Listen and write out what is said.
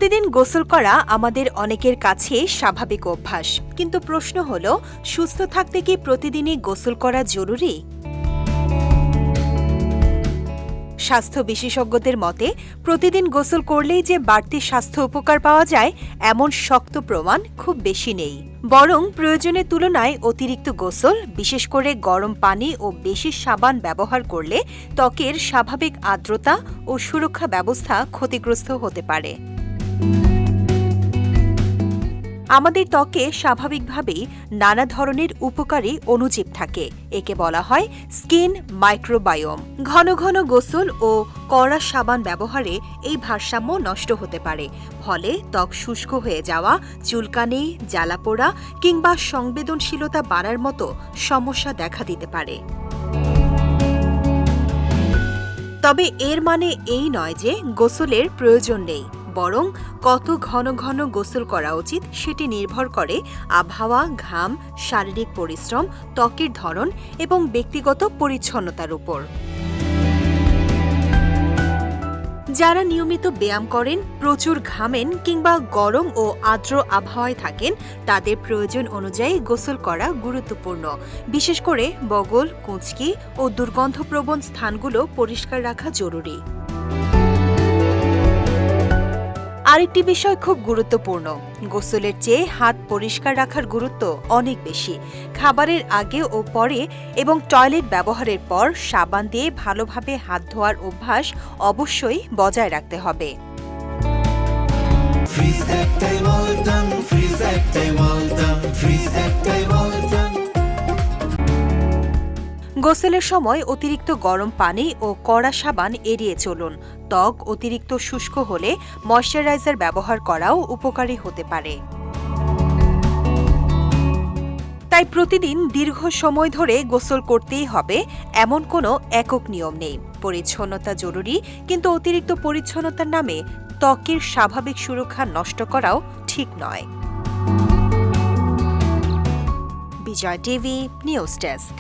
প্রতিদিন গোসল করা আমাদের অনেকের কাছে স্বাভাবিক অভ্যাস, কিন্তু প্রশ্ন হল, সুস্থ থাকতে কি প্রতিদিনই গোসল করা জরুরি? স্বাস্থ্য বিশেষজ্ঞদের মতে প্রতিদিন গোসল করলেই যে বাড়তি স্বাস্থ্য উপকার পাওয়া যায় এমন শক্ত প্রমাণ খুব বেশি নেই। বরং প্রয়োজনের তুলনায় অতিরিক্ত গোসল, বিশেষ করে গরম পানি ও বেশি সাবান ব্যবহার করলে ত্বকের স্বাভাবিক আর্দ্রতা ও সুরক্ষা ব্যবস্থা ক্ষতিগ্রস্ত হতে পারে। আমাদের ত্বকে স্বাভাবিকভাবেই নানা ধরনের উপকারী অণুজীব থাকে। একে বলা হয় স্কিন মাইক্রোবায়োম। ঘন ঘন গোসল ও কড়া সাবান ব্যবহারে এই ভারসাম্য নষ্ট হতে পারে। ফলে ত্বক শুষ্ক হয়ে যাওয়া, চুলকানি, জ্বালাপোড়া কিংবা সংবেদনশীলতা বাড়ার মতো সমস্যা দেখা দিতে পারে। তবে এর মানে এই নয় যে গোসলের প্রয়োজন নেই, বরং কত ঘন ঘন গোসল করা উচিত সেটি নির্ভর করে আবহাওয়া, ঘাম, শারীরিক পরিশ্রম, ত্বকের ধরন এবং ব্যক্তিগত পরিচ্ছন্নতার উপর। যারা নিয়মিত ব্যায়াম করেন, প্রচুর ঘামেন কিংবা গরম ও আর্দ্র আবহাওয়ায় থাকেন, তাদের প্রয়োজন অনুযায়ী গোসল করা গুরুত্বপূর্ণ। বিশেষ করে বগল, কুঁচকি ও দুর্গন্ধপ্রবণ স্থানগুলো পরিষ্কার রাখা জরুরি। আরেকটি বিষয় খুব গুরুত্বপূর্ণ, গোসলের চেয়ে হাত পরিষ্কার রাখার গুরুত্ব অনেক বেশি। খাবারের আগে ও পরে এবং টয়লেট ব্যবহারের পর সাবান দিয়ে ভালোভাবে হাত ধোয়ার অভ্যাস অবশ্যই বজায় রাখতে হবে। গোসলের সময় অতিরিক্ত গরম পানি ও কড়া সাবান এড়িয়ে চলুন। ত্বক অতিরিক্ত শুষ্ক হলে ময়শ্চারাইজার ব্যবহার করাও উপকারী হতে পারে। তাই প্রতিদিন দীর্ঘ সময় ধরে গোসল করতেই হবে এমন কোনো একক নিয়ম নেই। পরিচ্ছন্নতা জরুরি, কিন্তু অতিরিক্ত পরিচ্ছন্নতার নামে ত্বকের স্বাভাবিক সুরক্ষা নষ্ট করাও ঠিক নয়। বিজয় টিভি নিউজ ডেস্ক।